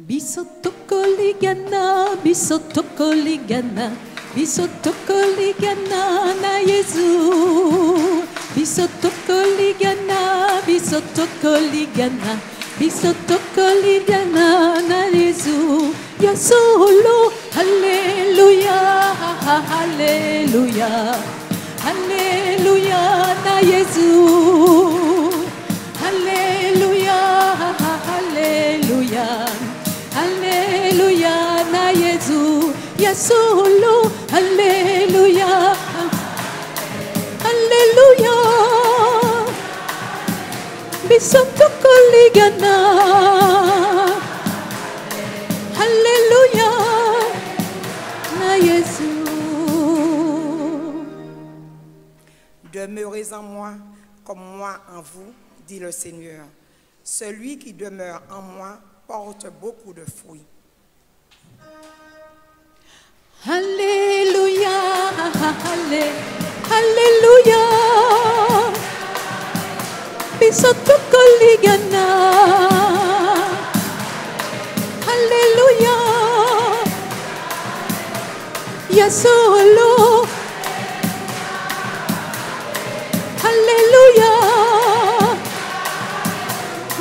Bisotokoligana, bisotokoligana, bisotokoligana na Yesu. Bisotokoligana, bisotokoligana, bisotokoligana na Yesu. Yasolo, Hallelujah, Hallelujah, Hallelujah na Yesu. Hallelujah, Hallelujah. Alléluia na Yesu Yasulu Alléluia Alléluia Bisotokoligana Alléluia na Yesu. Demeurez en moi comme moi en vous, dit le Seigneur. Celui qui demeure en moi porte beaucoup de fruits. Alléluia, Alléluia. Bisotokoligana. Alléluia. Yasolo. Alléluia.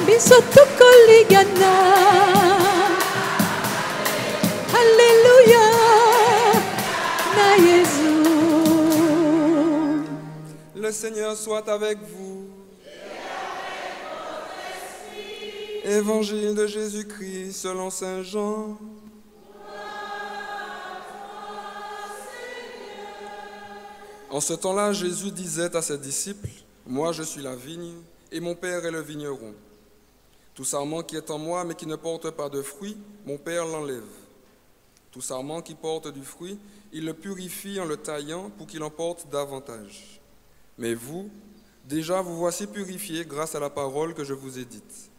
Bisotokoligana. Alléluia na Yesu. Le Seigneur soit avec vous. Évangile de Jésus-Christ selon Saint Jean. En ce temps-là, Jésus disait à ses disciples, « Moi je suis la vigne, et mon Père est le vigneron. Tout sarment qui est en moi, mais qui ne porte pas de fruit, mon Père l'enlève. Tout sarment qui porte du fruit, il le purifie en le taillant pour qu'il en porte davantage. Mais vous, déjà vous voici purifiés grâce à la parole que je vous ai dite.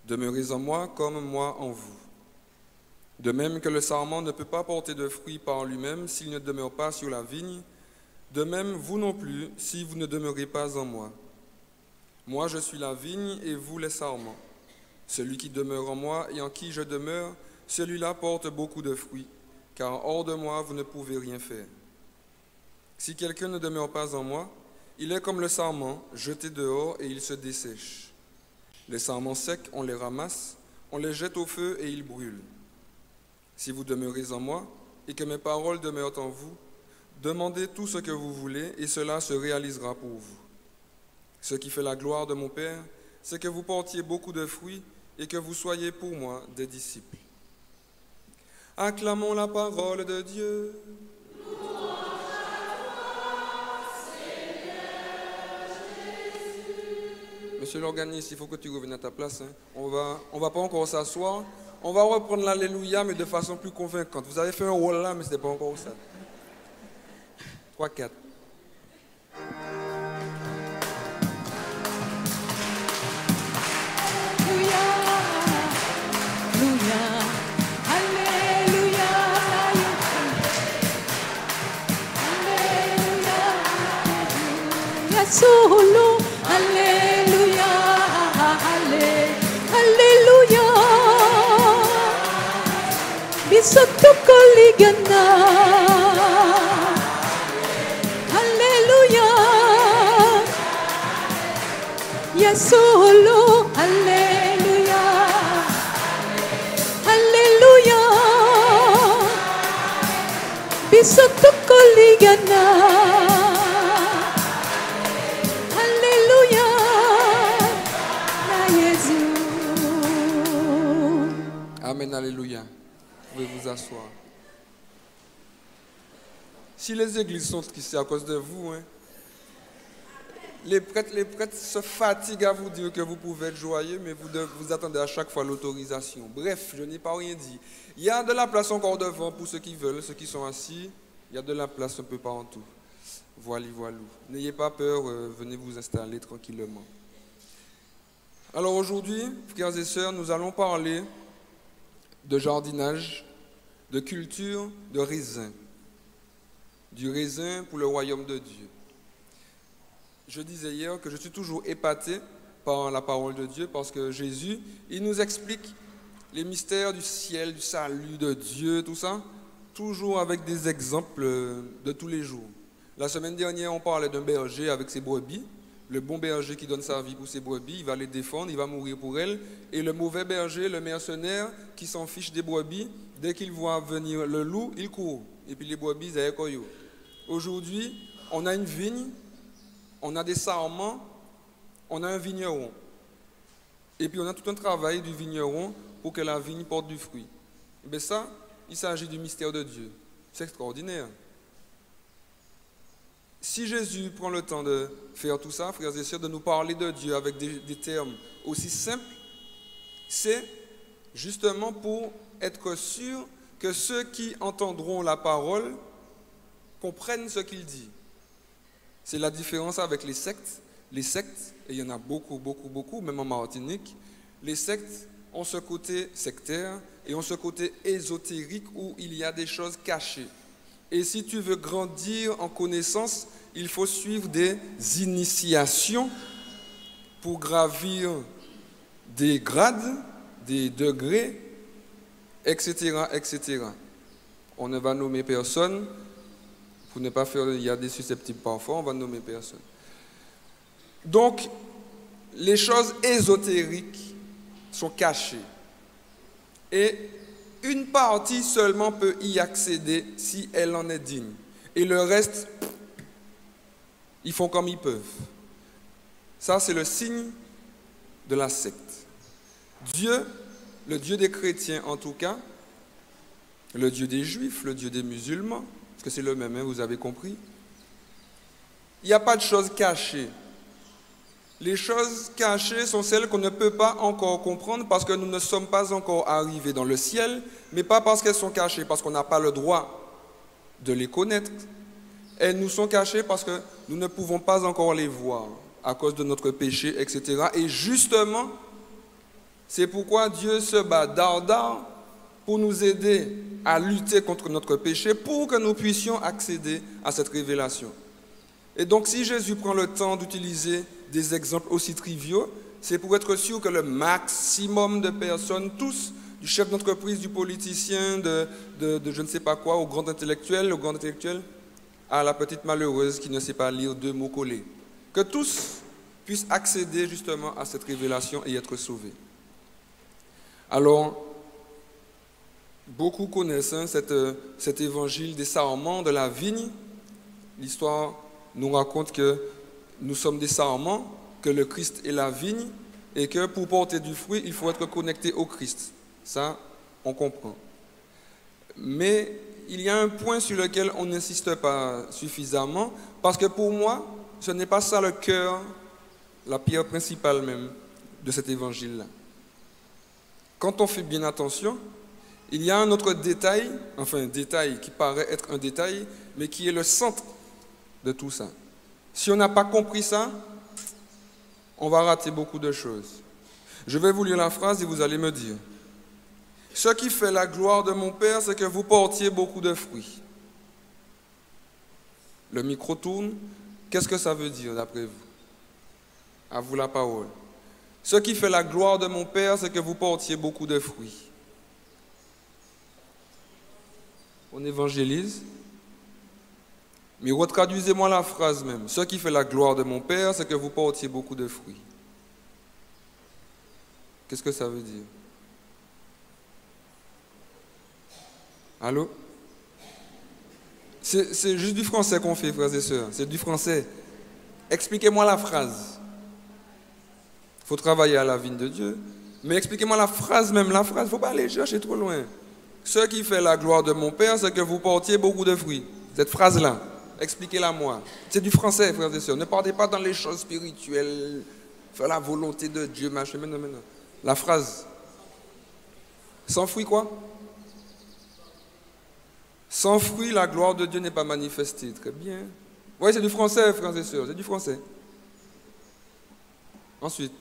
Demeurez en moi comme moi en vous. De même que le sarment ne peut pas porter de fruit par lui-même s'il ne demeure pas sur la vigne, de même vous non plus si vous ne demeurez pas en moi. Moi je suis la vigne et vous les sarments. Celui qui demeure en moi et en qui je demeure, celui-là porte beaucoup de fruits, car hors de moi, vous ne pouvez rien faire. Si quelqu'un ne demeure pas en moi, il est comme le sarment, jeté dehors et il se dessèche. Les sarments secs, on les ramasse, on les jette au feu et ils brûlent. Si vous demeurez en moi et que mes paroles demeurent en vous, demandez tout ce que vous voulez et cela se réalisera pour vous. Ce qui fait la gloire de mon Père, c'est que vous portiez beaucoup de fruits et que vous soyez pour moi des disciples. Acclamons la parole de Dieu. Monsieur l'organiste, il faut que tu reviennes à ta place. Hein. On va pas encore s'asseoir. On va reprendre l'Alléluia, mais de façon plus convaincante. Vous avez fait un rôle là, mais ce n'était pas encore ça. 3, 4. Solo, Alléluia, Alléluia. Bisotokoligana. Alléluia. Yasolo, Alléluia. Alléluia. Bisotokoligana. Amen, alléluia. Vous pouvez vous asseoir. Si les églises sont tristes, c'est à cause de vous. Hein. Les prêtres se fatiguent à vous dire que vous pouvez être joyeux, mais vous attendez à chaque fois l'autorisation. Bref, je n'ai pas rien dit. Il y a de la place encore devant pour ceux qui veulent, ceux qui sont assis. Il y a de la place un peu partout. Voilà. N'ayez pas peur, venez vous installer tranquillement. Alors aujourd'hui, frères et sœurs, nous allons parler de jardinage, de culture de raisin. Du raisin pour le royaume de Dieu. Je disais hier que je suis toujours épaté par la parole de Dieu parce que Jésus, il nous explique les mystères du ciel, du salut, de Dieu, tout ça, toujours avec des exemples de tous les jours. La semaine dernière, on parlait d'un berger avec ses brebis. Le bon berger qui donne sa vie pour ses brebis, il va les défendre, il va mourir pour elles. Et le mauvais berger, le mercenaire, qui s'en fiche des brebis, dès qu'il voit venir le loup, il court. Et puis les brebis, ils coyote. Aujourd'hui, on a une vigne, on a des sarments, on a un vigneron. Et puis on a tout un travail du vigneron pour que la vigne porte du fruit. Mais ça, il s'agit du mystère de Dieu. C'est extraordinaire. Si Jésus prend le temps de faire tout ça, frères et sœurs, de nous parler de Dieu avec des termes aussi simples, c'est justement pour être sûr que ceux qui entendront la parole comprennent ce qu'il dit. C'est la différence avec les sectes. Les sectes, et il y en a beaucoup, beaucoup, beaucoup, même en Martinique, les sectes ont ce côté sectaire et ont ce côté ésotérique où il y a des choses cachées. Et si tu veux grandir en connaissance, il faut suivre des initiations pour gravir des grades, des degrés, etc., etc. On ne va nommer personne, pour ne pas faire, il y a des susceptibles parfois, on va nommer personne. Donc, les choses ésotériques sont cachées. Et une partie seulement peut y accéder si elle en est digne. Et le reste, ils font comme ils peuvent. Ça, c'est le signe de la secte. Dieu, le Dieu des chrétiens en tout cas, le Dieu des juifs, le Dieu des musulmans, parce que c'est le même, hein, vous avez compris. Il n'y a pas de choses cachées. Les choses cachées sont celles qu'on ne peut pas encore comprendre parce que nous ne sommes pas encore arrivés dans le ciel, mais pas parce qu'elles sont cachées, parce qu'on n'a pas le droit de les connaître. Elles nous sont cachées parce que nous ne pouvons pas encore les voir à cause de notre péché, etc. Et justement, c'est pourquoi Dieu se bat d'ardard pour nous aider à lutter contre notre péché, pour que nous puissions accéder à cette révélation. Et donc, si Jésus prend le temps d'utiliser des exemples aussi triviaux, c'est pour être sûr que le maximum de personnes, tous, du chef d'entreprise, du politicien, de je ne sais pas quoi, au grand intellectuel, à la petite malheureuse qui ne sait pas lire 2 mots collés, que tous puissent accéder justement à cette révélation et être sauvés. Alors, beaucoup connaissent cet évangile des sarments de la vigne. L'histoire nous raconte que nous sommes des sarments, que le Christ est la vigne et que pour porter du fruit, il faut être connecté au Christ. Ça, on comprend. Mais il y a un point sur lequel on n'insiste pas suffisamment parce que pour moi, ce n'est pas ça le cœur, la pierre principale même de cet évangile-là. Quand on fait bien attention, il y a un autre détail, enfin un détail qui paraît être un détail, mais qui est le centre de tout ça. Si on n'a pas compris ça, on va rater beaucoup de choses. Je vais vous lire la phrase et vous allez me dire. Ce qui fait la gloire de mon Père, c'est que vous portiez beaucoup de fruits. Le micro tourne. Qu'est-ce que ça veut dire d'après vous? À vous la parole. Ce qui fait la gloire de mon Père, c'est que vous portiez beaucoup de fruits. On évangélise. Mais retraduisez-moi la phrase même. Ce qui fait la gloire de mon Père, c'est que vous portiez beaucoup de fruits. Qu'est-ce que ça veut dire? Allô? C'est juste du français qu'on fait, frères et sœurs. C'est du français. Expliquez-moi la phrase. Il faut travailler à la vigne de Dieu. Mais expliquez-moi la phrase même. La phrase, il ne faut pas aller chercher trop loin. Ce qui fait la gloire de mon Père, c'est que vous portiez beaucoup de fruits. Cette phrase-là. Expliquez-la moi. C'est du français, frères et sœurs. Ne partez pas dans les choses spirituelles, faire la volonté de Dieu, machin. Non. La phrase. Sans fruit, quoi? Sans fruit, la gloire de Dieu n'est pas manifestée. Très bien. Oui, c'est du français, frères et sœurs. C'est du français. Ensuite.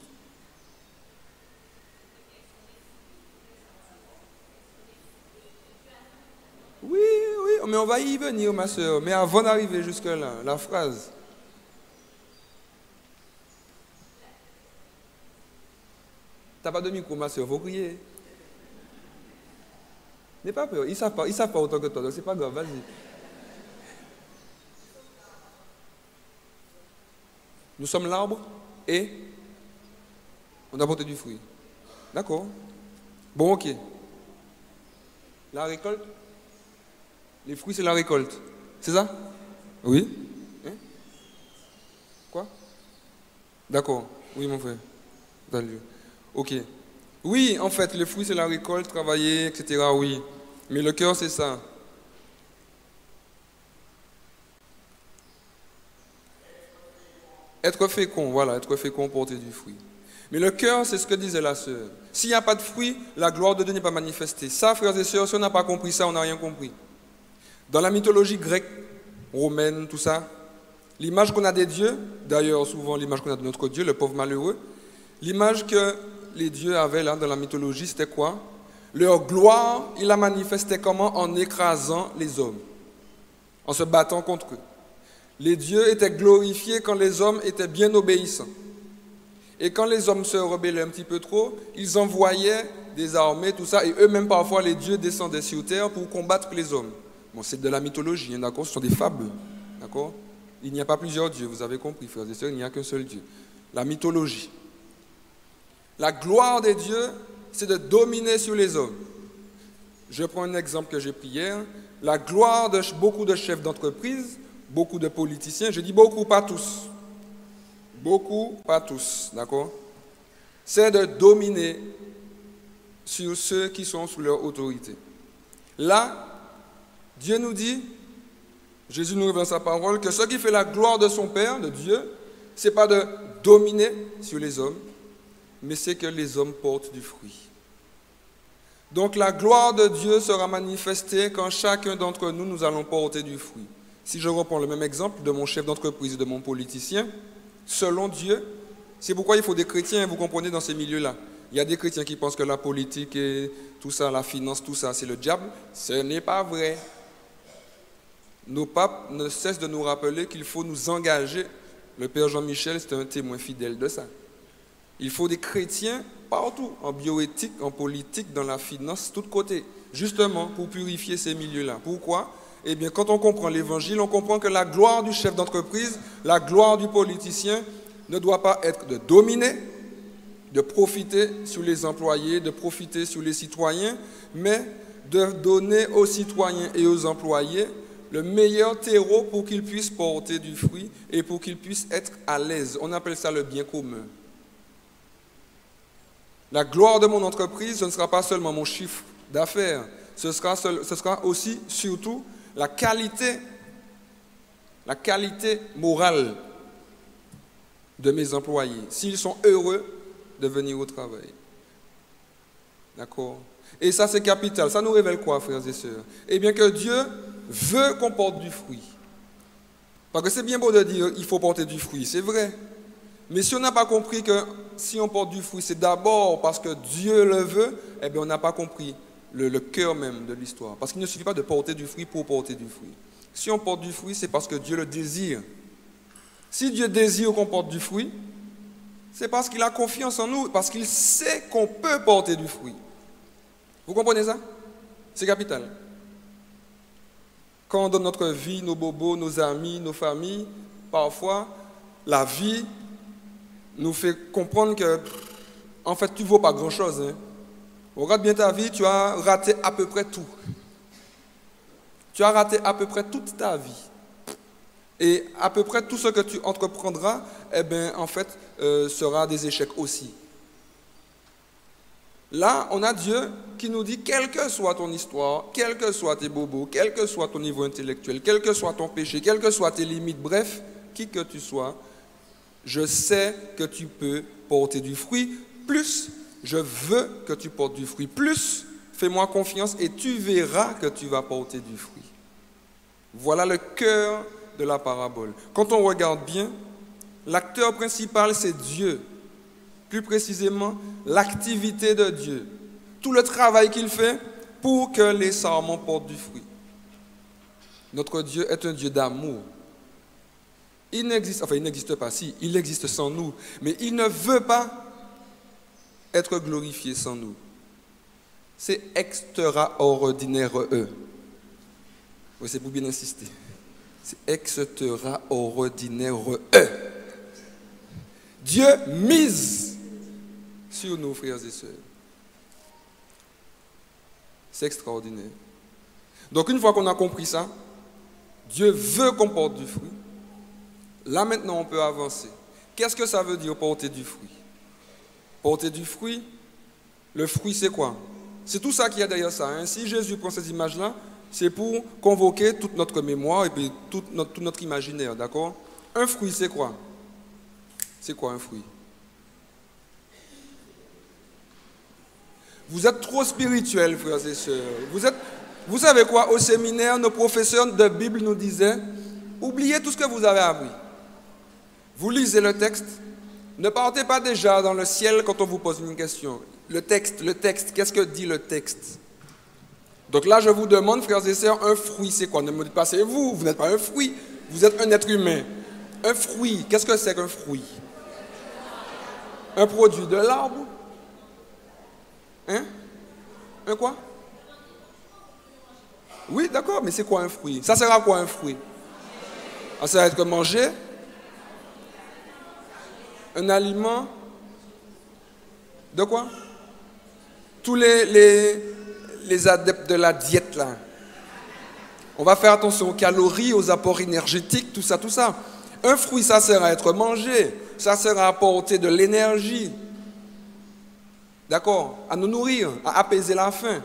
Oui, mais on va y venir, ma soeur. Mais avant d'arriver jusque-là, la phrase. T'as pas de micro, ma soeur, faut crier. N'aie pas peur, ils ne savent pas autant que toi, donc c'est pas grave, vas-y. Nous sommes l'arbre et on a porté du fruit. D'accord. Bon, ok. La récolte? Les fruits, c'est la récolte. C'est ça? Oui. Hein? Quoi? D'accord. Oui, mon frère. Salut. Ok. Oui, en fait, les fruits, c'est la récolte, travailler, etc. Oui. Mais le cœur, c'est ça. Être fécond, voilà, être fécond, porter du fruit. Mais le cœur, c'est ce que disait la sœur. S'il n'y a pas de fruit, la gloire de Dieu n'est pas manifestée. Ça, frères et sœurs, si on n'a pas compris ça, on n'a rien compris. Dans la mythologie grecque, romaine, tout ça, l'image qu'on a des dieux, d'ailleurs souvent l'image qu'on a de notre Dieu, le pauvre malheureux, l'image que les dieux avaient là dans la mythologie, c'était quoi? Leur gloire, ils la manifestaient comment? En écrasant les hommes, en se battant contre eux. Les dieux étaient glorifiés quand les hommes étaient bien obéissants. Et quand les hommes se rebellaient un petit peu trop, ils envoyaient des armées, tout ça, et eux-mêmes parfois les dieux descendaient sur terre pour combattre les hommes. Bon, c'est de la mythologie, hein, d'accord? Ce sont des fables, d'accord? Il n'y a pas plusieurs dieux, vous avez compris, frères et sœurs, il n'y a qu'un seul Dieu. La mythologie. La gloire des dieux, c'est de dominer sur les hommes. Je prends un exemple que j'ai pris hier. La gloire de beaucoup de chefs d'entreprise, beaucoup de politiciens, je dis beaucoup, pas tous. Beaucoup, pas tous, d'accord? C'est de dominer sur ceux qui sont sous leur autorité. Là, Dieu nous dit, Jésus nous révèle dans sa parole, que ce qui fait la gloire de son Père, de Dieu, ce n'est pas de dominer sur les hommes, mais c'est que les hommes portent du fruit. Donc la gloire de Dieu sera manifestée quand chacun d'entre nous, nous allons porter du fruit. Si je reprends le même exemple de mon chef d'entreprise et de mon politicien, selon Dieu, c'est pourquoi il faut des chrétiens, vous comprenez, dans ces milieux-là. Il y a des chrétiens qui pensent que la politique et tout ça, la finance, tout ça, c'est le diable. Ce n'est pas vrai. Nos papes ne cessent de nous rappeler qu'il faut nous engager. Le Père Jean-Michel, c'est un témoin fidèle de ça. Il faut des chrétiens partout, en bioéthique, en politique, dans la finance, tous côtés, justement pour purifier ces milieux-là. Pourquoi? Eh bien, quand on comprend l'évangile, on comprend que la gloire du chef d'entreprise, la gloire du politicien ne doit pas être de dominer, de profiter sur les employés, de profiter sur les citoyens, mais de donner aux citoyens et aux employés le meilleur terreau pour qu'ils puissent porter du fruit et pour qu'ils puissent être à l'aise. On appelle ça le bien commun. La gloire de mon entreprise, ce ne sera pas seulement mon chiffre d'affaires, ce sera aussi, surtout, la qualité morale de mes employés, s'ils sont heureux de venir au travail. D'accord? Et ça, c'est capital. Ça nous révèle quoi, frères et sœurs? Eh bien que Dieu veut qu'on porte du fruit. Parce que c'est bien beau de dire il faut porter du fruit, c'est vrai. Mais si on n'a pas compris que si on porte du fruit, c'est d'abord parce que Dieu le veut, eh bien on n'a pas compris le cœur même de l'histoire. Parce qu'il ne suffit pas de porter du fruit pour porter du fruit. Si on porte du fruit, c'est parce que Dieu le désire. Si Dieu désire qu'on porte du fruit, c'est parce qu'il a confiance en nous, parce qu'il sait qu'on peut porter du fruit. Vous comprenez ça? C'est capital. Quand on donne notre vie, nos bobos, nos amis, nos familles, parfois, la vie nous fait comprendre que, en fait, tu ne vaux pas grand-chose. Hein. Regarde bien ta vie, tu as raté à peu près tout. Tu as raté à peu près toute ta vie. Et à peu près tout ce que tu entreprendras, eh bien, en fait, sera des échecs aussi. Là, on a Dieu qui nous dit, quelle que soit ton histoire, quels que soient tes bobos, quel que soit ton niveau intellectuel, quel que soit ton péché, quelles que soient tes limites, bref, qui que tu sois, je sais que tu peux porter du fruit, plus je veux que tu portes du fruit, plus fais-moi confiance et tu verras que tu vas porter du fruit. Voilà le cœur de la parabole. Quand on regarde bien, l'acteur principal, c'est Dieu. Plus précisément, l'activité de Dieu. Tout le travail qu'il fait pour que les sarments portent du fruit. Notre Dieu est un Dieu d'amour. Il n'existe pas, si, il existe sans nous, mais il ne veut pas être glorifié sans nous. C'est extraordinaire. Oui, c'est pour bien insister. C'est extraordinaire. Dieu mise sur nous, frères et sœurs. C'est extraordinaire. Donc une fois qu'on a compris ça, Dieu veut qu'on porte du fruit. Là maintenant on peut avancer. Qu'est-ce que ça veut dire porter du fruit? Porter du fruit, le fruit c'est quoi? C'est tout ça qu'il y a derrière ça. Hein. Si Jésus prend ces images-là, c'est pour convoquer toute notre mémoire et puis tout notre imaginaire, d'accord? Un fruit c'est quoi? C'est quoi un fruit? Vous êtes trop spirituels, frères et sœurs. Vous savez quoi? Au séminaire, nos professeurs de Bible nous disaient, oubliez tout ce que vous avez appris. Vous lisez le texte. Ne partez pas déjà dans le ciel quand on vous pose une question. Le texte, qu'est-ce que dit le texte? Donc là, je vous demande, frères et sœurs, un fruit, c'est quoi? Ne me dites pas, c'est vous, vous n'êtes pas un fruit. Vous êtes un être humain. Un fruit, qu'est-ce que c'est qu'un fruit? Un produit de l'arbre? Hein? Un quoi? Oui, d'accord, mais c'est quoi un fruit? Ça sert à quoi un fruit? Ça sert à être mangé? Un aliment? De quoi? Tous les adeptes de la diète, là. On va faire attention aux calories, aux apports énergétiques, tout ça, tout ça. Un fruit, ça sert à être mangé. Ça sert à apporter de l'énergie. D'accord? À nous nourrir, à apaiser la faim.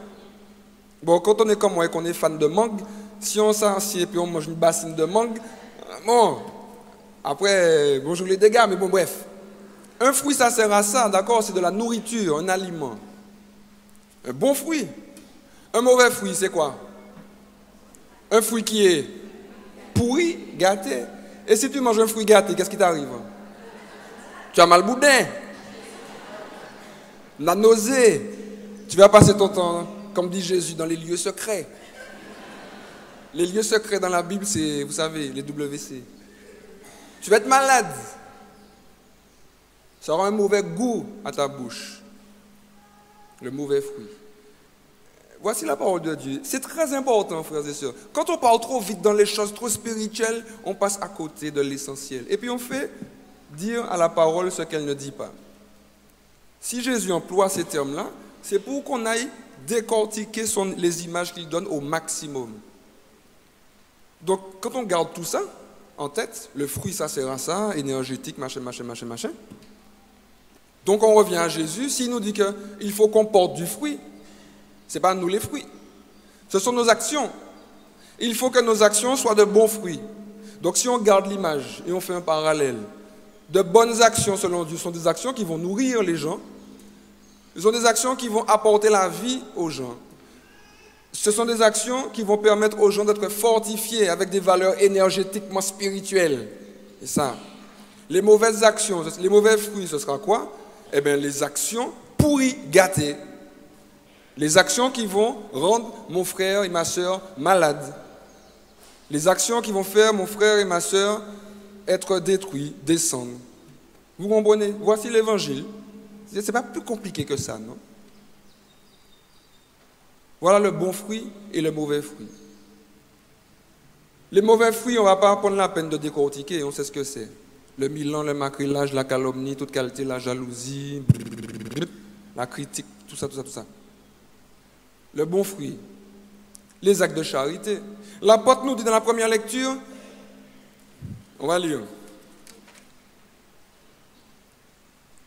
Bon, quand on est comme moi et qu'on est fan de mangue, si on s'assied et puis on mange une bassine de mangue, bon, après, bonjour les dégâts, mais bon, bref. Un fruit, ça sert à ça, d'accord? C'est de la nourriture, un aliment. Un bon fruit. Un mauvais fruit, c'est quoi? Un fruit qui est pourri, gâté. Et si tu manges un fruit gâté, qu'est-ce qui t'arrive? Tu as mal boudin. La nausée. Tu vas passer ton temps, comme dit Jésus, dans les lieux secrets. Les lieux secrets dans la Bible, c'est, vous savez, les WC. Tu vas être malade. Ça aura un mauvais goût à ta bouche. Le mauvais fruit. Voici la parole de Dieu. C'est très important, frères et sœurs. Quand on parle trop vite dans les choses trop spirituelles, on passe à côté de l'essentiel. Et puis on fait dire à la parole ce qu'elle ne dit pas. Si Jésus emploie ces termes-là, c'est pour qu'on aille décortiquer les images qu'il donne au maximum. Donc, quand on garde tout ça en tête, le fruit, ça sert à ça, énergétique, machin. Donc, on revient à Jésus. S'il nous dit qu'il faut qu'on porte du fruit, ce n'est pas nous les fruits. Ce sont nos actions. Il faut que nos actions soient de bons fruits. Donc, si on garde l'image et on fait un parallèle, de bonnes actions, selon Dieu, sont des actions qui vont nourrir les gens. Ce sont des actions qui vont apporter la vie aux gens. Ce sont des actions qui vont permettre aux gens d'être fortifiés avec des valeurs énergétiquement spirituelles. Et ça, les mauvaises actions, les mauvais fruits, ce sera quoi? Eh bien, les actions pourries, gâtées. Les actions qui vont rendre mon frère et ma soeur malades. Les actions qui vont faire mon frère et ma soeur être détruits, descendre. Vous comprenez? Voici l'évangile. Ce n'est pas plus compliqué que ça, non? Voilà le bon fruit et le mauvais fruit. Les mauvais fruits, on ne va pas prendre la peine de décortiquer, on sait ce que c'est. Le milan, le macrélage, la calomnie, toute qualité, la jalousie, la critique, tout ça. Le bon fruit, les actes de charité. L'apôtre nous dit dans la première lecture, on va lire.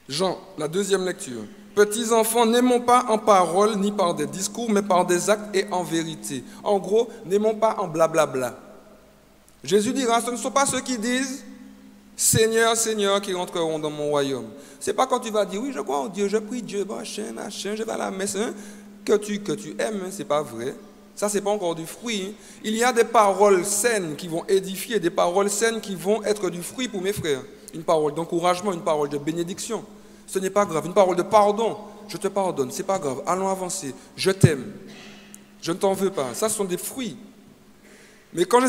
Jean, la deuxième lecture. Petits enfants, n'aimons pas en parole ni par des discours, mais par des actes et en vérité. En gros, n'aimons pas en blablabla. Jésus dira, ce ne sont pas ceux qui disent Seigneur, Seigneur, qui rentreront dans mon royaume. Ce n'est pas quand tu vas dire, oui, je crois en Dieu, je prie Dieu, machin, je vais à la messe, hein, que tu aimes, hein, ce n'est pas vrai. Ça, ce n'est pas encore du fruit. Il y a des paroles saines qui vont édifier, des paroles saines qui vont être du fruit pour mes frères. Une parole d'encouragement, une parole de bénédiction. Ce n'est pas grave. Une parole de pardon. Je te pardonne, c'est pas grave. Allons avancer. Je t'aime. Je ne t'en veux pas. Ça, ce sont des fruits. Mais quand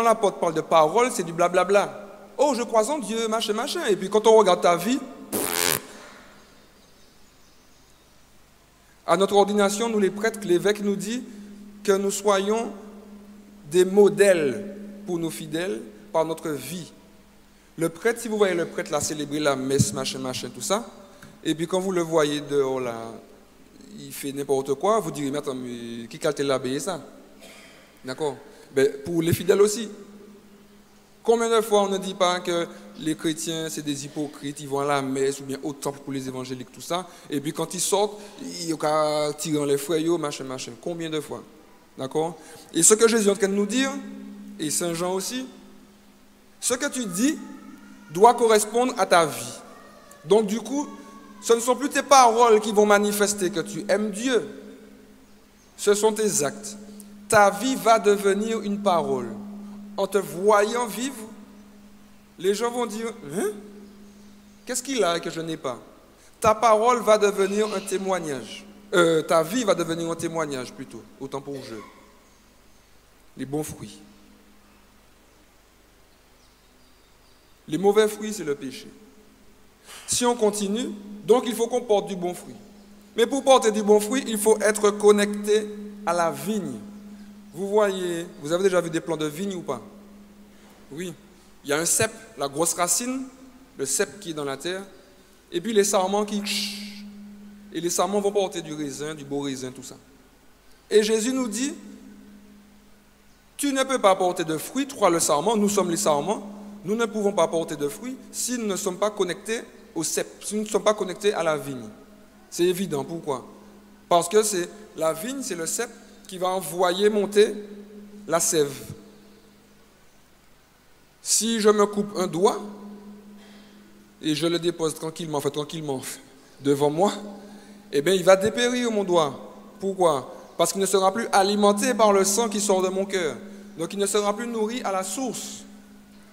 l'apôtre parle de parole, c'est du blablabla. Oh, je crois en Dieu, machin. Et puis quand on regarde ta vie, À notre ordination, nous les prêtres, l'évêque nous dit que nous soyons des modèles pour nos fidèles par notre vie. Le prêtre, si vous voyez le prêtre là célébrer la messe, machin, tout ça, et puis quand vous le voyez dehors là, il fait n'importe quoi, vous direz, mais attends, mais qui a l'abbé ça? D'accord? Ben, pour les fidèles aussi. Combien de fois on ne dit pas que les chrétiens, c'est des hypocrites, ils vont à la messe, ou bien au temple pour les évangéliques, tout ça, et puis quand ils sortent, ils ont tiré les frayos, machin. Combien de fois? D'accord? Et ce que Jésus est en train de nous dire, et Saint Jean aussi, ce que tu dis doit correspondre à ta vie. Donc du coup, ce ne sont plus tes paroles qui vont manifester que tu aimes Dieu. Ce sont tes actes. Ta vie va devenir une parole. En te voyant vivre, les gens vont dire, hein? Qu'est-ce qu'il a que je n'ai pas? Ta parole va devenir un témoignage. Ta vie va devenir un témoignage plutôt, autant pour je. Les bons fruits. Les mauvais fruits, c'est le péché. Si on continue, donc il faut qu'on porte du bon fruit. Mais pour porter du bon fruit, il faut être connecté à la vigne. Vous voyez, vous avez déjà vu des plants de vigne ou pas? Oui. Il y a un cep, la grosse racine, le cep qui est dans la terre, et puis les sarments qui... Et les sarments vont porter du raisin, du beau raisin, tout ça. Et Jésus nous dit, tu ne peux pas porter de fruits, toi le sarment, nous sommes les sarments, nous ne pouvons pas porter de fruits si nous ne sommes pas connectés au cep, si nous ne sommes pas connectés à la vigne. C'est évident, pourquoi? Parce que c'est la vigne, c'est le cep qui va envoyer monter la sève. Si je me coupe un doigt et je le dépose tranquillement devant moi, eh bien il va dépérir mon doigt. Pourquoi? Parce qu'il ne sera plus alimenté par le sang qui sort de mon cœur. Donc il ne sera plus nourri à la source.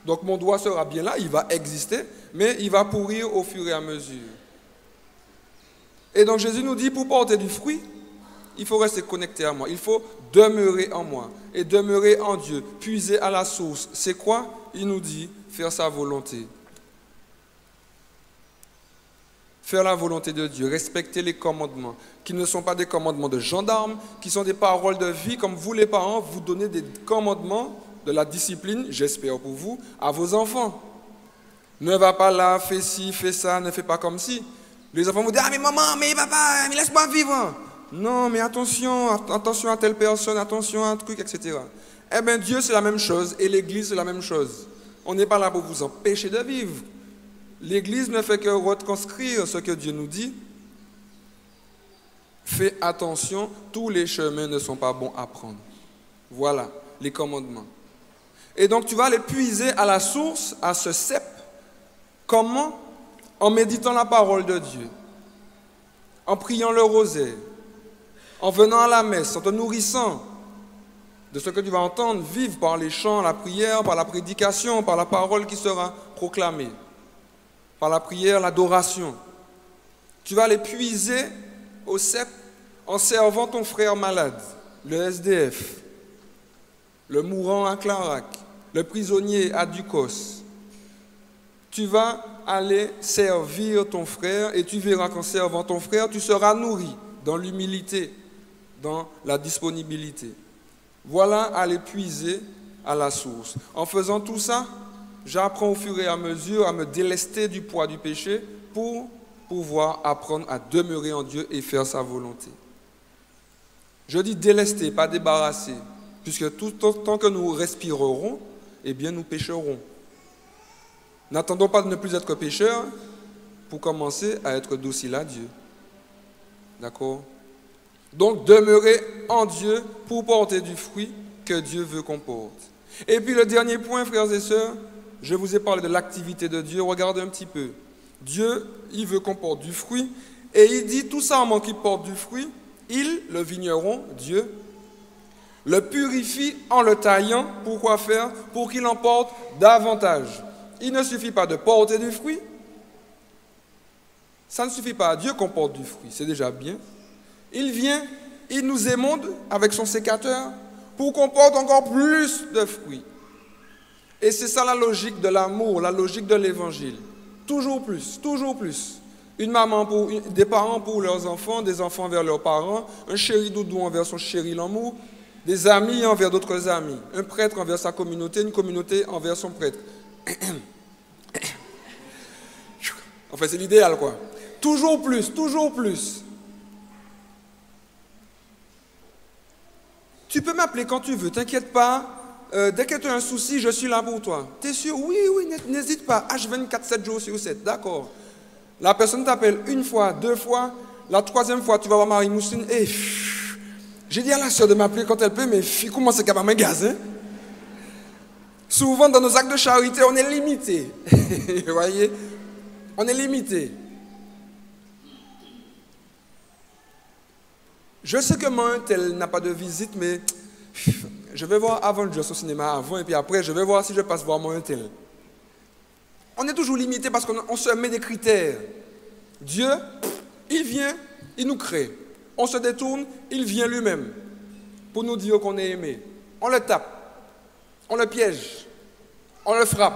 Donc mon doigt sera bien là, il va exister, mais il va pourrir au fur et à mesure. Et donc Jésus nous dit, pour porter du fruit, il faut rester connecté à moi, il faut demeurer en moi et demeurer en Dieu, puiser à la source. C'est quoi? Il nous dit, faire sa volonté. Faire la volonté de Dieu, respecter les commandements, qui ne sont pas des commandements de gendarmes, qui sont des paroles de vie, comme vous les parents, vous donnez des commandements de la discipline, j'espère pour vous, à vos enfants. Ne va pas là, fais ci, fais ça, ne fais pas comme si. Les enfants vous disent, ah mais maman, mais papa, mais laisse-moi vivre. Non, mais attention à telle personne, attention à un truc, etc. Eh bien, Dieu, c'est la même chose, et l'Église, c'est la même chose. On n'est pas là pour vous empêcher de vivre. L'Église ne fait que retranscrire ce que Dieu nous dit. Fais attention, tous les chemins ne sont pas bons à prendre. Voilà, les commandements. Et donc, tu vas les puiser à la source, à ce cep. Comment? En méditant la parole de Dieu, en priant le rosaire, en venant à la messe, en te nourrissant de ce que tu vas entendre, vivre par les chants, la prière, par la prédication, par la parole qui sera proclamée, par la prière, l'adoration. Tu vas les puiser au cep en servant ton frère malade, le SDF, le mourant à Clarac, le prisonnier à Ducos. Tu vas aller servir ton frère et tu verras qu'en servant ton frère, tu seras nourri dans l'humilité, dans la disponibilité. Voilà à les puiser à la source. En faisant tout ça, j'apprends au fur et à mesure à me délester du poids du péché pour pouvoir apprendre à demeurer en Dieu et faire sa volonté. Je dis délester, pas débarrasser, puisque tout tant que nous respirerons, eh bien nous pécherons. N'attendons pas de ne plus être pécheurs pour commencer à être docile à Dieu. D'accord? Donc, demeurer en Dieu pour porter du fruit que Dieu veut qu'on porte. Et puis, le dernier point, frères et sœurs, je vous ai parlé de l'activité de Dieu. Regardez un petit peu. Dieu, il veut qu'on porte du fruit. Et il dit, tout sarment qui porte du fruit, il, le vigneron, Dieu, le purifie en le taillant. Pourquoi faire? Pour qu'il en porte davantage. Il ne suffit pas de porter du fruit. Ça ne suffit pas à Dieu qu'on porte du fruit. C'est déjà bien. Il vient, il nous émonde avec son sécateur pour qu'on porte encore plus de fruits. Et c'est ça la logique de l'amour, la logique de l'évangile. Toujours plus, toujours plus. Une maman des parents pour leurs enfants, des enfants envers leurs parents, un chéri doudou envers son chéri l'amour, des amis envers d'autres amis, un prêtre envers sa communauté, une communauté envers son prêtre. Enfin, c'est l'idéal, quoi. Toujours plus, toujours plus. Tu peux m'appeler quand tu veux, t'inquiète pas. Dès que tu as un souci, je suis là pour toi. T'es sûr? Oui, n'hésite pas. H24, 7 jours sur 7, d'accord. La personne t'appelle une fois, deux fois. La troisième fois, tu vas voir Marie-Moussine. Et j'ai dit à la soeur de m'appeler quand elle peut, mais comment c'est qu'elle va me gaz, hein? Souvent, dans nos actes de charité, on est limité. Vous voyez? On est limité. Je sais que moi, tel n'a pas de visite, mais je vais voir Avengers au cinéma avant, et puis après, je vais voir si je passe voir moi un tel. On est toujours limité parce qu'on se met des critères. Dieu, il vient, il nous crée. On se détourne, il vient lui-même pour nous dire qu'on est aimé. On le tape, on le piège, on le frappe,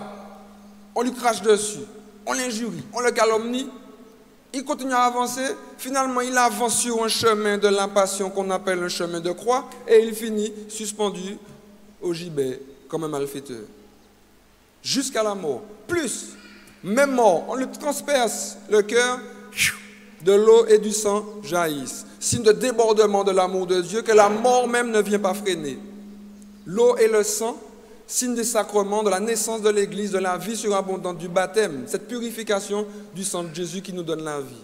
on lui crache dessus, on l'injurie, on le calomnie. Il continue à avancer, finalement il avance sur un chemin de l'impassion qu'on appelle un chemin de croix et il finit suspendu au gibet comme un malfaiteur. Jusqu'à la mort. Plus, même mort, on lui transperce le cœur, de l'eau et du sang jaillissent. Signe de débordement de l'amour de Dieu que la mort même ne vient pas freiner. L'eau et le sang, signe des sacrements, de la naissance de l'Église, de la vie surabondante, du baptême, cette purification du sang de Jésus qui nous donne la vie.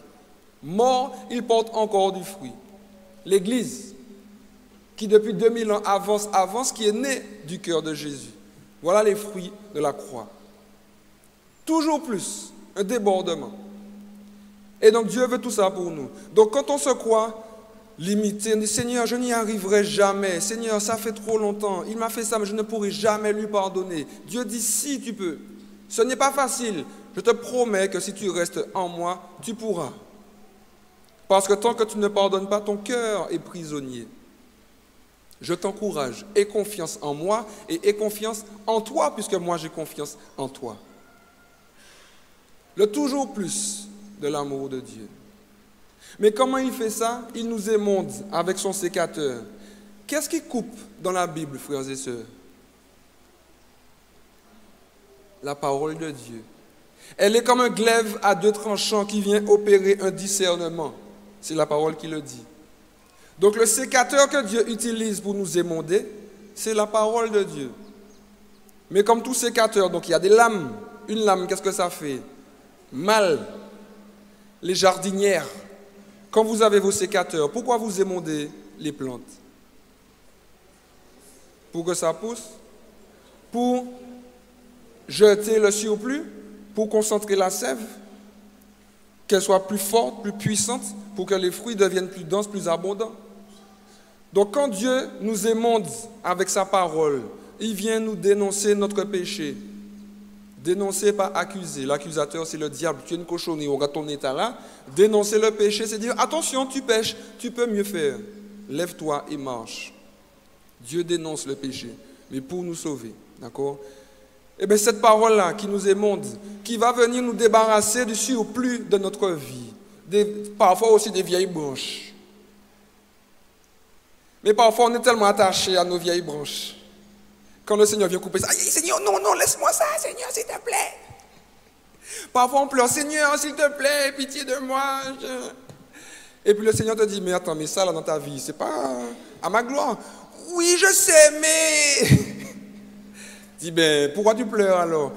Mort, il porte encore du fruit. L'Église, qui depuis 2000 ans avance, qui est née du cœur de Jésus. Voilà les fruits de la croix. Toujours plus, un débordement. Et donc Dieu veut tout ça pour nous. Donc quand on se croit limité, on dit Seigneur, je n'y arriverai jamais. Seigneur, ça fait trop longtemps. Il m'a fait ça, mais je ne pourrai jamais lui pardonner. Dieu dit si tu peux. Ce n'est pas facile. Je te promets que si tu restes en moi, tu pourras. Parce que tant que tu ne pardonnes pas, ton cœur est prisonnier. Je t'encourage. Aie confiance en moi et aie confiance en toi, puisque moi j'ai confiance en toi. Le toujours plus de l'amour de Dieu. Mais comment il fait ça? Il nous émonde avec son sécateur. Qu'est-ce qui coupe dans la Bible, frères et sœurs? La parole de Dieu. Elle est comme un glaive à deux tranchants qui vient opérer un discernement. C'est la parole qui le dit. Donc le sécateur que Dieu utilise pour nous émonder, c'est la parole de Dieu. Mais comme tout sécateur, donc il y a des lames. Une lame, qu'est-ce que ça fait? Mal. Les jardinières. Quand vous avez vos sécateurs, pourquoi vous émondez les plantes? Pour que ça pousse? Pour jeter le surplus? Pour concentrer la sève? Qu'elle soit plus forte, plus puissante, pour que les fruits deviennent plus denses, plus abondants? Donc quand Dieu nous émonde avec sa parole, il vient nous dénoncer notre péché. Dénoncer, pas accuser. L'accusateur, c'est le diable. Tu es une cochonnerie, on regarde ton état là. Dénoncer le péché, c'est dire, attention, tu pèches, tu peux mieux faire. Lève-toi et marche. Dieu dénonce le péché, mais pour nous sauver. D'accord? Eh bien, cette parole-là qui nous émonde, qui va venir nous débarrasser du surplus de notre vie. Parfois aussi des vieilles branches. Mais parfois, on est tellement attaché à nos vieilles branches. Quand le Seigneur vient couper ça, Seigneur, non, laisse-moi ça, Seigneur, s'il te plaît. Parfois on pleure, Seigneur, s'il te plaît, pitié de moi. Et puis le Seigneur te dit, mais attends, mais ça là dans ta vie, c'est pas à ma gloire. Oui, je sais, mais... Dis, ben, pourquoi tu pleures alors?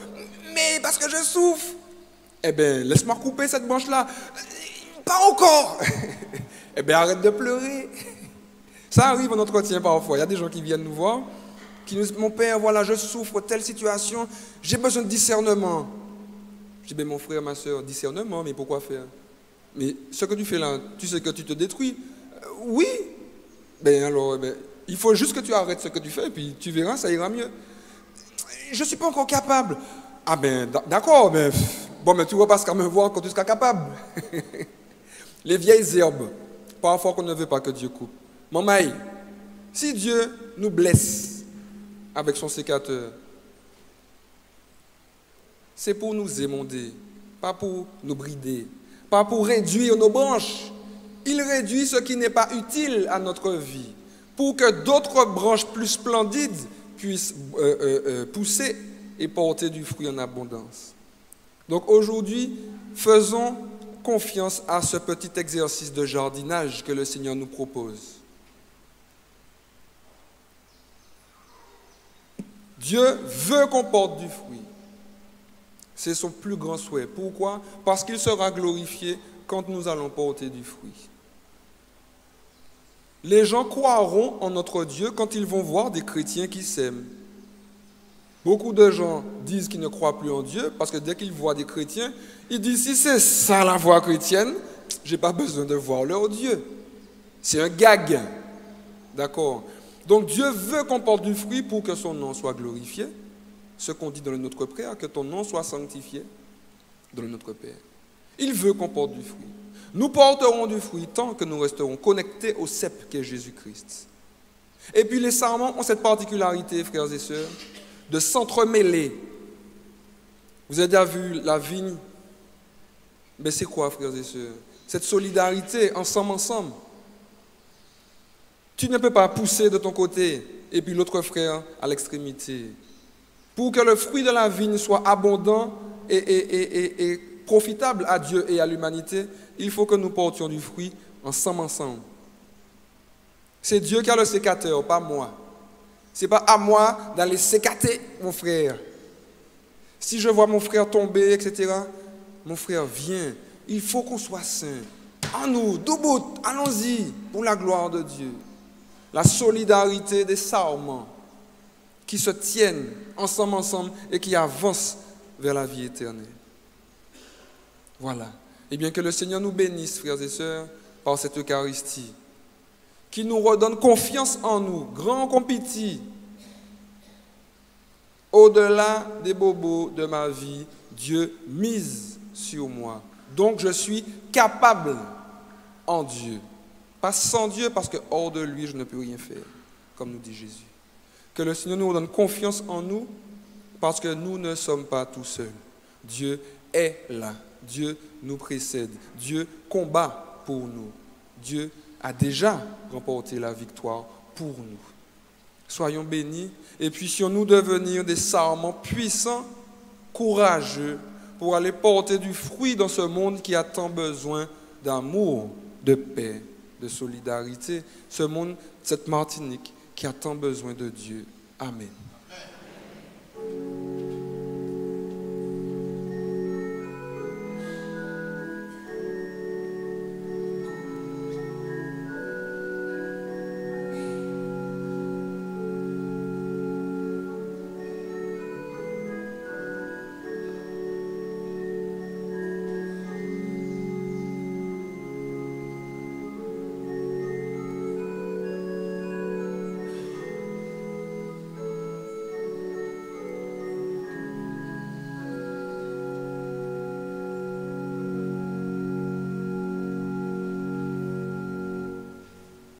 Mais parce que je souffre. Eh bien, laisse-moi couper cette branche-là. Pas encore. Eh bien, arrête de pleurer. Ça arrive en entretien parfois. Il y a des gens qui viennent nous voir, qui nous disent, mon père, voilà, je souffre, telle situation, j'ai besoin de discernement. Je dis, ben mon frère, ma soeur, discernement, mais pourquoi faire? Mais ce que tu fais là, tu sais que tu te détruis. Oui. Ben alors, il faut juste que tu arrêtes ce que tu fais, et puis tu verras, ça ira mieux. Je ne suis pas encore capable. Ah ben, d'accord, mais bon, mais tu ne vas pas me voir quand tu seras capable. Les vieilles herbes, parfois qu'on ne veut pas que Dieu coupe. Mamaï, si Dieu nous blesse avec son sécateur, c'est pour nous émonder, pas pour nous brider, pas pour réduire nos branches. Il réduit ce qui n'est pas utile à notre vie, pour que d'autres branches plus splendides puissent pousser et porter du fruit en abondance. Donc aujourd'hui, faisons confiance à ce petit exercice de jardinage que le Seigneur nous propose. Dieu veut qu'on porte du fruit. C'est son plus grand souhait. Pourquoi? Parce qu'il sera glorifié quand nous allons porter du fruit. Les gens croiront en notre Dieu quand ils vont voir des chrétiens qui s'aiment. Beaucoup de gens disent qu'ils ne croient plus en Dieu parce que dès qu'ils voient des chrétiens, ils disent si c'est ça la foi chrétienne, je n'ai pas besoin de voir leur Dieu. C'est un gag. D'accord? Donc Dieu veut qu'on porte du fruit pour que son nom soit glorifié. Ce qu'on dit dans le Notre Père, que ton nom soit sanctifié dans le Notre Père. Il veut qu'on porte du fruit. Nous porterons du fruit tant que nous resterons connectés au cep qu'est Jésus-Christ. Et puis les sarments ont cette particularité, frères et sœurs, de s'entremêler. Vous avez déjà vu la vigne? Mais c'est quoi, frères et sœurs? Cette solidarité, ensemble. Tu ne peux pas pousser de ton côté et puis l'autre frère à l'extrémité. Pour que le fruit de la vigne soit abondant et profitable à Dieu et à l'humanité, il faut que nous portions du fruit ensemble. C'est Dieu qui a le sécateur, pas moi. Ce n'est pas à moi d'aller sécater mon frère. Si je vois mon frère tomber, etc., mon frère, viens. Il faut qu'on soit saints. En nous, debout, allons-y pour la gloire de Dieu. La solidarité des sarments qui se tiennent ensemble et qui avancent vers la vie éternelle. Voilà. Eh bien, que le Seigneur nous bénisse, frères et sœurs, par cette Eucharistie, qui nous redonne confiance en nous, grand comme petit. Au-delà des bobos de ma vie, Dieu mise sur moi. Donc, je suis capable en Dieu. Pas sans Dieu, parce que hors de lui, je ne peux rien faire, comme nous dit Jésus. Que le Seigneur nous donne confiance en nous, parce que nous ne sommes pas tout seuls. Dieu est là. Dieu nous précède. Dieu combat pour nous. Dieu a déjà remporté la victoire pour nous. Soyons bénis et puissions-nous devenir des sarments puissants, courageux, pour aller porter du fruit dans ce monde qui a tant besoin d'amour, de paix, de solidarité. Ce monde, cette Martinique, qui a tant besoin de Dieu. Amen.